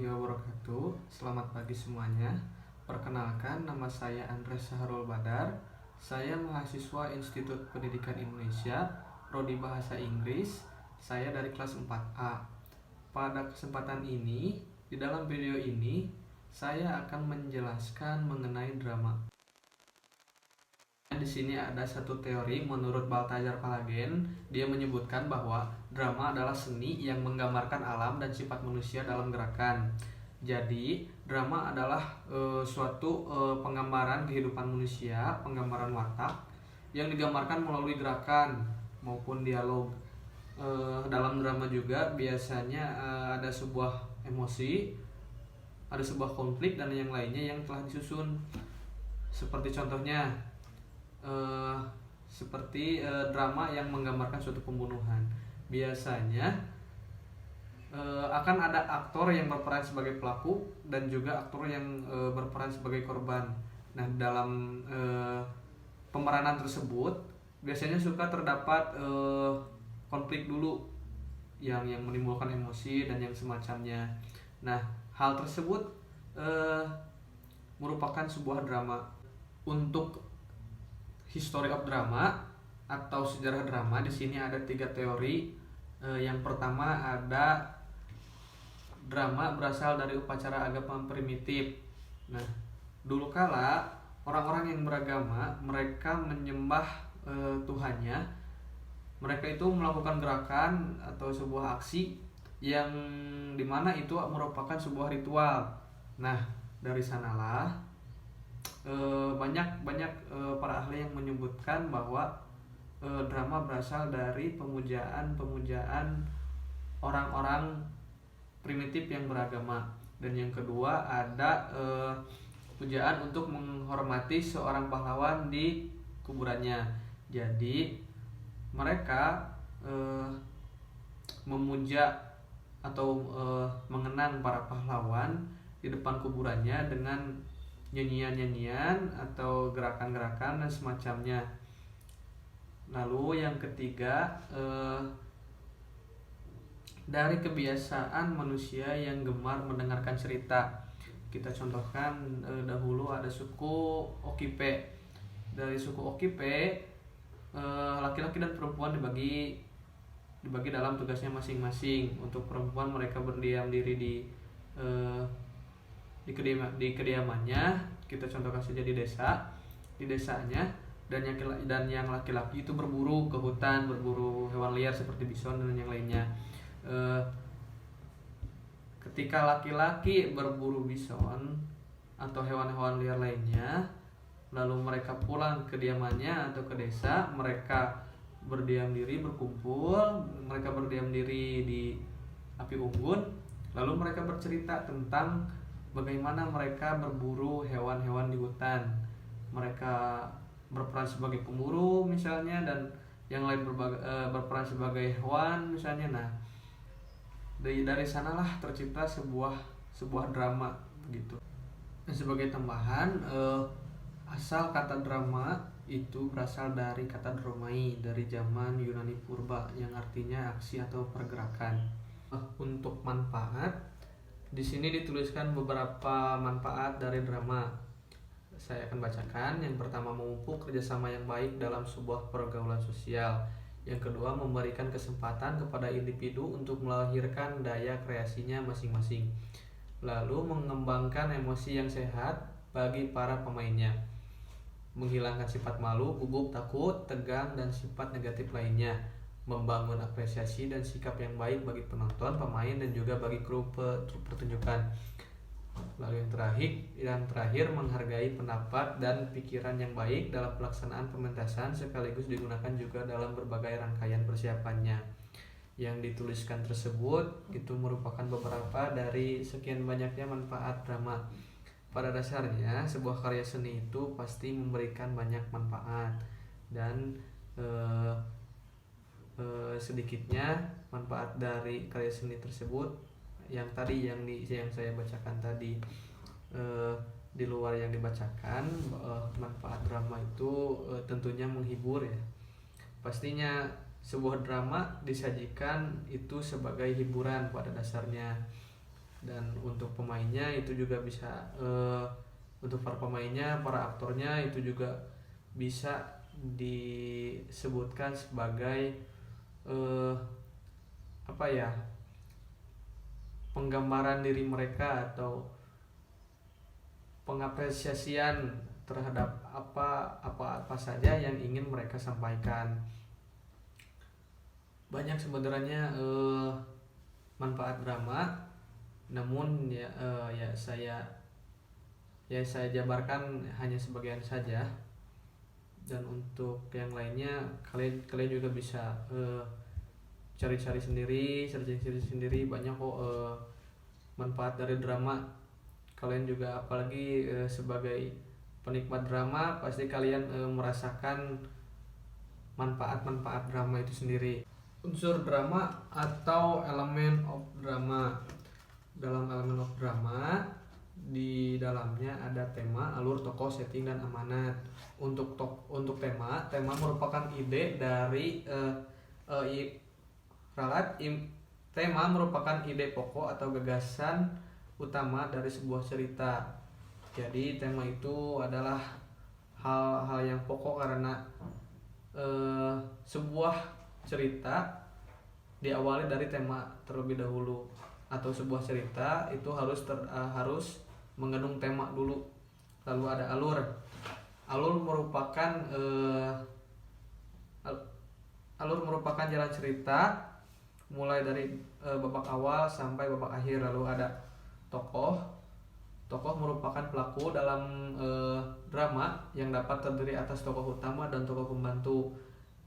Wabarakatuh. Selamat pagi semuanya. Perkenalkan, nama saya Andres Saharul Badar. Saya mahasiswa Institut Pendidikan Indonesia, Prodi Bahasa Inggris. Saya dari kelas 4A. Pada kesempatan ini, di dalam video ini, saya akan menjelaskan mengenai drama. Di sini ada satu teori menurut Balthazar Palagen. Dia menyebutkan bahwa drama adalah seni yang menggambarkan alam dan sifat manusia dalam gerakan. Jadi, drama adalah suatu penggambaran kehidupan manusia, penggambaran watak yang digambarkan melalui gerakan maupun dialog. Dalam drama juga biasanya ada sebuah emosi, ada sebuah konflik dan yang lainnya yang telah disusun. Seperti contohnya drama yang menggambarkan suatu pembunuhan. Biasanya akan ada aktor yang berperan sebagai pelaku dan juga aktor yang berperan sebagai korban. Nah, dalam pemeranan tersebut biasanya suka terdapat konflik dulu yang menimbulkan emosi dan yang semacamnya. Nah, hal tersebut merupakan sebuah drama. Untuk history of drama atau sejarah drama, di sini ada 3 teori. Yang pertama ada drama berasal dari upacara agama primitif. Nah, dulu kala orang-orang yang beragama, mereka menyembah Tuhannya. Mereka itu melakukan gerakan atau sebuah aksi yang dimana itu merupakan sebuah ritual. Nah, dari sanalah banyak para ahli yang menyebutkan bahwa drama berasal dari pemujaan orang-orang primitif yang beragama. Dan yang kedua ada pujaan untuk menghormati seorang pahlawan di kuburannya. Jadi mereka memuja atau mengenang para pahlawan di depan kuburannya dengan nyanyian-nyanyian atau gerakan-gerakan dan semacamnya. Lalu yang ketiga, dari kebiasaan manusia yang gemar mendengarkan cerita. Kita contohkan dahulu ada suku Okipe. Dari suku Okipe, laki-laki dan perempuan dibagi dalam tugasnya masing-masing. Untuk perempuan, mereka berdiam diri di kediamannya. Kita contohkan saja di desanya. Dan yang laki-laki itu berburu ke hutan, berburu hewan liar seperti bison dan yang lainnya. Ketika laki-laki berburu bison atau hewan-hewan liar lainnya, lalu mereka pulang ke kediamannya atau ke desa, mereka berdiam diri, berkumpul, mereka berdiam diri di api unggun, lalu mereka bercerita tentang bagaimana mereka berburu hewan-hewan di hutan. Mereka berperan sebagai pemburu misalnya, dan yang lain berperan sebagai hewan misalnya. Nah, dari sanalah tercipta sebuah drama begitu. Dan sebagai tambahan, asal kata drama itu berasal dari kata dromai, dari zaman Yunani purba yang artinya aksi atau pergerakan. Untuk manfaat, di sini dituliskan beberapa manfaat dari drama. Saya akan bacakan. Yang pertama, memupuk kerjasama yang baik dalam sebuah pergaulan sosial. Yang kedua, memberikan kesempatan kepada individu untuk melahirkan daya kreasinya masing-masing. Lalu, mengembangkan emosi yang sehat bagi para pemainnya. Menghilangkan sifat malu, gugup, takut, tegang, dan sifat negatif lainnya. Membangun apresiasi dan sikap yang baik bagi penonton, pemain, dan juga bagi kru pertunjukan. Lalu yang terakhir, menghargai pendapat dan pikiran yang baik dalam pelaksanaan pementasan, sekaligus digunakan juga dalam berbagai rangkaian persiapannya. Yang dituliskan tersebut itu merupakan beberapa dari sekian banyaknya manfaat drama. Pada dasarnya, sebuah karya seni itu pasti memberikan banyak manfaat, dan sedikitnya manfaat dari karya seni tersebut yang saya bacakan tadi. Di luar yang dibacakan, manfaat drama itu tentunya menghibur ya. Pastinya sebuah drama disajikan itu sebagai hiburan pada dasarnya. Dan untuk pemainnya itu juga bisa untuk para pemainnya, para aktornya itu juga bisa disebutkan sebagai apa ya, penggambaran diri mereka atau pengapresiasian terhadap apa saja yang ingin mereka sampaikan. Banyak sebenarnya manfaat drama, namun saya jabarkan hanya sebagian saja. Dan untuk yang lainnya kalian juga bisa cari-cari sendiri, banyak kok manfaat dari drama. Kalian juga apalagi sebagai penikmat drama pasti kalian merasakan manfaat-manfaat drama itu sendiri. Unsur drama atau elemen of drama. Dalam elemen of drama, di dalamnya ada tema, alur, tokoh, setting, dan amanat. Untuk tema merupakan ide dari tema merupakan ide pokok atau gagasan utama dari sebuah cerita. Jadi tema itu adalah hal-hal yang pokok karena sebuah cerita diawali dari tema terlebih dahulu, atau sebuah cerita itu harus mengandung tema dulu. Lalu ada alur. Alur merupakan jalan cerita mulai dari babak awal sampai babak akhir. Lalu ada tokoh. Tokoh merupakan pelaku dalam drama yang dapat terdiri atas tokoh utama dan tokoh pembantu,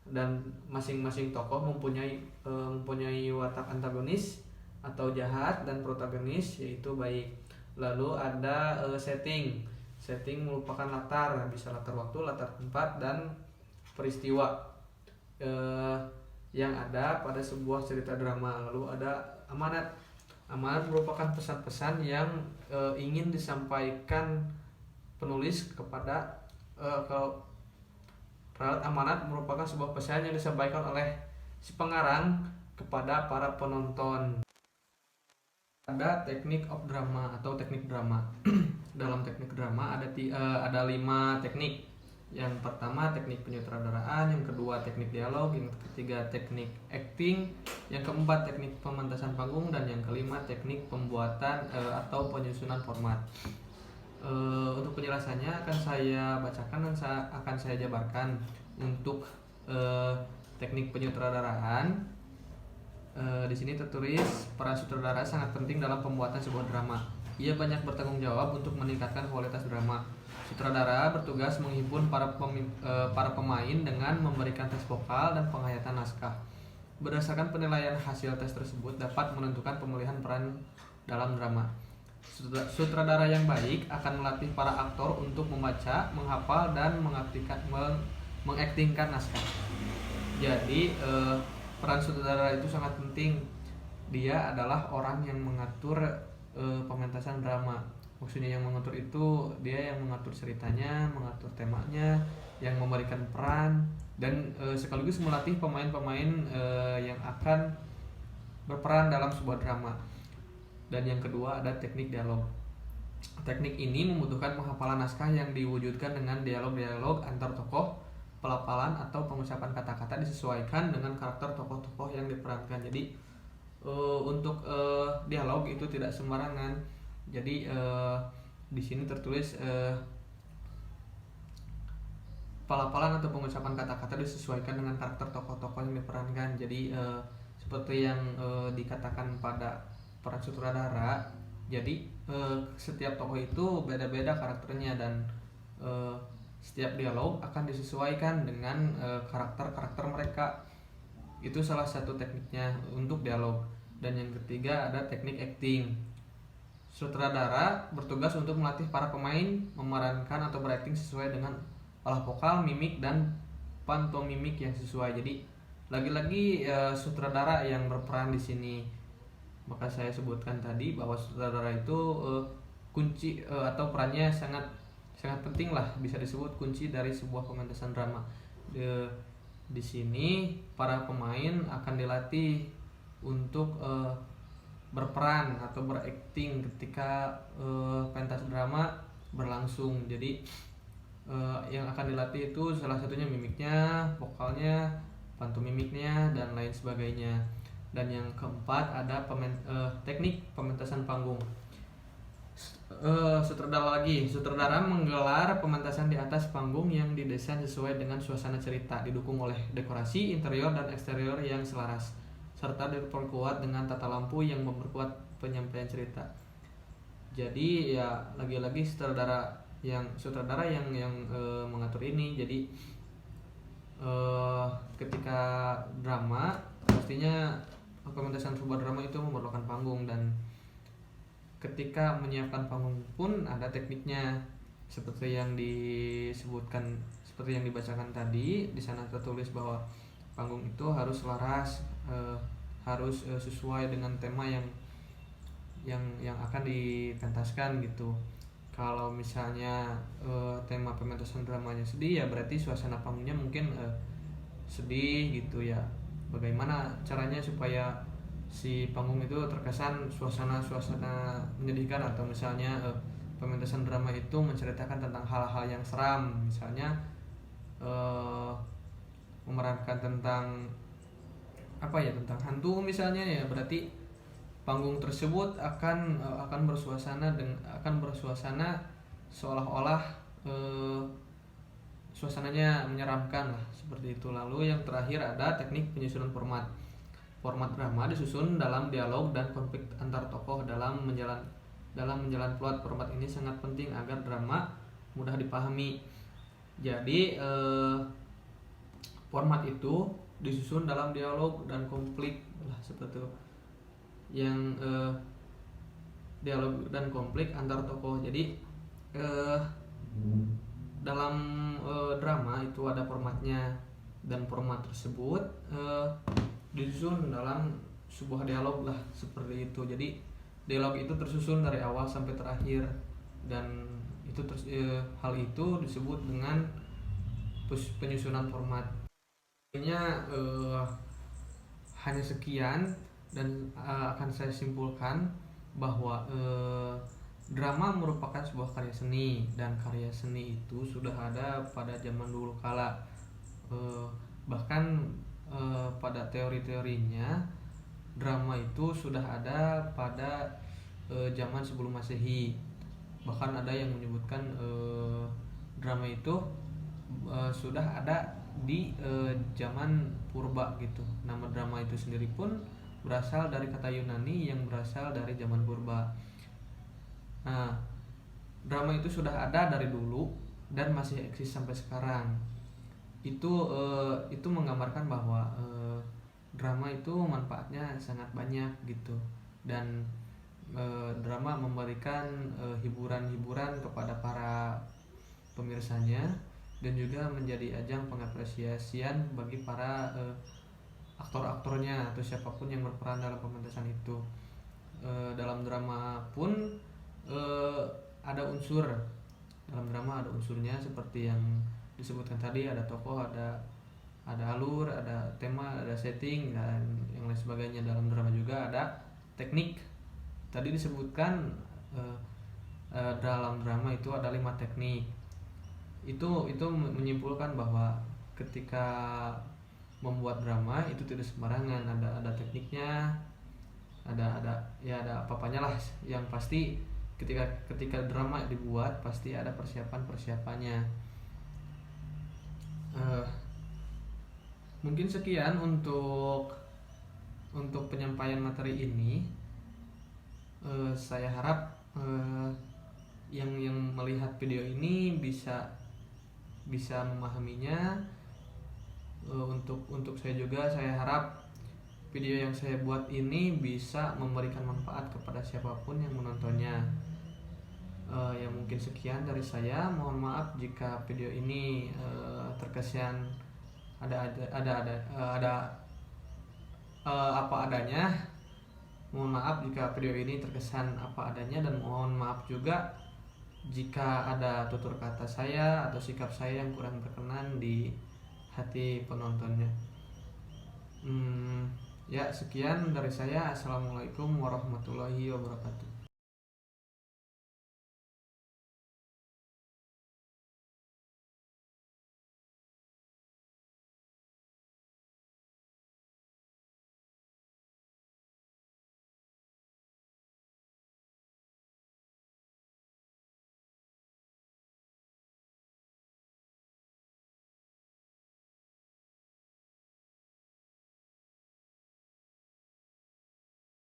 dan masing-masing tokoh mempunyai watak antagonis atau jahat dan protagonis yaitu baik. Lalu ada setting. Setting merupakan latar, bisa latar waktu, latar tempat, dan peristiwa yang ada pada sebuah cerita drama. Lalu ada amanat. Amanat merupakan pesan-pesan yang ingin disampaikan penulis kepada amanat merupakan sebuah pesan yang disampaikan oleh si pengarang kepada para penonton. Ada teknik of drama atau teknik drama. Dalam teknik drama ada 5 teknik. Yang pertama teknik penyutradaraan, yang kedua teknik dialog, yang ketiga teknik acting, yang keempat teknik pementasan panggung, dan yang kelima teknik pembuatan atau penyusunan format. Untuk penjelasannya akan saya bacakan dan akan saya jabarkan. Untuk teknik penyutradaraan, di sini tertulis peran sutradara sangat penting dalam pembuatan sebuah drama. Ia banyak bertanggung jawab untuk meningkatkan kualitas drama. Sutradara bertugas menghimpun para pemain dengan memberikan tes vokal dan penghayatan naskah. Berdasarkan penilaian hasil tes tersebut dapat menentukan pemilihan peran dalam drama. Sutradara yang baik akan melatih para aktor untuk membaca, menghafal, dan mengaktingkan naskah. Jadi peran sutradara itu sangat penting. Dia adalah orang yang mengatur pementasan drama. Maksudnya yang mengatur itu dia yang mengatur ceritanya, mengatur temanya, yang memberikan peran, dan sekaligus melatih pemain-pemain yang akan berperan dalam sebuah drama. Dan yang kedua ada teknik dialog. Teknik ini membutuhkan penghafalan naskah yang diwujudkan dengan dialog-dialog antar tokoh. Pelafalan atau pengucapan kata-kata disesuaikan dengan karakter tokoh-tokoh yang diperankan. Jadi untuk dialog itu tidak sembarangan. Jadi di sini tertulis pelafalan atau pengucapan kata-kata disesuaikan dengan karakter tokoh-tokoh yang diperankan. Jadi seperti yang dikatakan pada peran sutradara. Jadi setiap tokoh itu beda-beda karakternya, dan setiap dialog akan disesuaikan dengan karakter-karakter mereka. Itu salah satu tekniknya untuk dialog. Dan yang ketiga ada teknik acting. Sutradara bertugas untuk melatih para pemain memerankan atau berakting sesuai dengan olah vokal, mimik, dan pantomimik yang sesuai. Jadi lagi-lagi sutradara yang berperan di sini. Maka saya sebutkan tadi bahwa sutradara itu kunci atau perannya sangat penting lah, bisa disebut kunci dari sebuah pementasan drama. Di sini para pemain akan dilatih untuk berperan atau berakting ketika pentas drama berlangsung. Jadi yang akan dilatih itu salah satunya mimiknya, vokalnya, pantomimiknya, dan lain sebagainya. Dan yang keempat ada teknik pementasan panggung. Sutradara menggelar pementasan di atas panggung yang didesain sesuai dengan suasana cerita, didukung oleh dekorasi interior dan eksterior yang selaras, serta diperkuat dengan tata lampu yang memperkuat penyampaian cerita. Jadi ya lagi-lagi sutradara yang mengatur ini. Jadi ketika drama pastinya pementasan sebuah drama itu memerlukan panggung, dan ketika menyiapkan panggung pun ada tekniknya seperti yang disebutkan, seperti yang dibacakan tadi. Di sana tertulis bahwa panggung itu harus selaras, harus sesuai dengan tema yang akan dipentaskan gitu. Kalau misalnya tema pementasan dramanya sedih, ya berarti suasana panggungnya mungkin sedih gitu ya. Bagaimana caranya supaya si panggung itu terkesan suasana menyedihkan, atau misalnya pementasan drama itu menceritakan tentang hal-hal yang seram, misalnya memerankan tentang tentang hantu misalnya, ya berarti panggung tersebut akan bersuasana seolah-olah suasananya menyeramkan lah, seperti itu. Lalu yang terakhir ada teknik penyusunan format. Format drama disusun dalam dialog dan konflik antar tokoh dalam menjalan plot. Format ini sangat penting agar drama mudah dipahami. Jadi format itu disusun dalam dialog dan konflik lah, seperti itu. Yang dialog dan konflik antar tokoh. Jadi dalam drama itu ada formatnya, dan format tersebut disusun dalam sebuah dialog lah, seperti itu. Jadi dialog itu tersusun dari awal sampai terakhir, dan itu hal itu disebut dengan penyusunan format. Hanya sekian, dan akan saya simpulkan bahwa drama merupakan sebuah karya seni, dan karya seni itu sudah ada pada zaman dulu kala. Bahkan pada teori-teorinya drama itu sudah ada pada zaman sebelum Masehi. Bahkan ada yang menyebutkan drama itu sudah ada di zaman purba gitu. Nama drama itu sendiri pun berasal dari kata Yunani yang berasal dari zaman purba. Nah, drama itu sudah ada dari dulu dan masih eksis sampai sekarang. Itu menggambarkan bahwa drama itu manfaatnya sangat banyak gitu, dan drama memberikan hiburan-hiburan kepada para pemirsanya, dan juga menjadi ajang pengapresiasian bagi para aktor-aktornya atau siapapun yang berperan dalam pementasan itu. Dalam drama pun ada unsur dalam drama ada unsurnya seperti yang disebutkan tadi, ada tokoh, ada alur, ada tema, ada setting, dan yang lain sebagainya. Dalam drama juga ada teknik. Tadi disebutkan dalam drama itu ada 5 teknik. Itu menyimpulkan bahwa ketika membuat drama itu tidak sembarangan, ada tekniknya, ada apa-apanya lah. Yang pasti ketika drama dibuat pasti ada persiapannya. Mungkin sekian untuk penyampaian materi ini. Saya harap yang melihat video ini bisa memahaminya. Untuk saya juga, saya harap video yang saya buat ini bisa memberikan manfaat kepada siapapun yang menontonnya. Ya mungkin sekian dari saya. Mohon maaf jika video ini terkesan ada apa adanya. Mohon maaf jika video ini terkesan apa adanya, dan mohon maaf juga jika ada tutur kata saya atau sikap saya yang kurang berkenan di hati penontonnya. Ya, sekian dari saya. Assalamualaikum warahmatullahi wabarakatuh.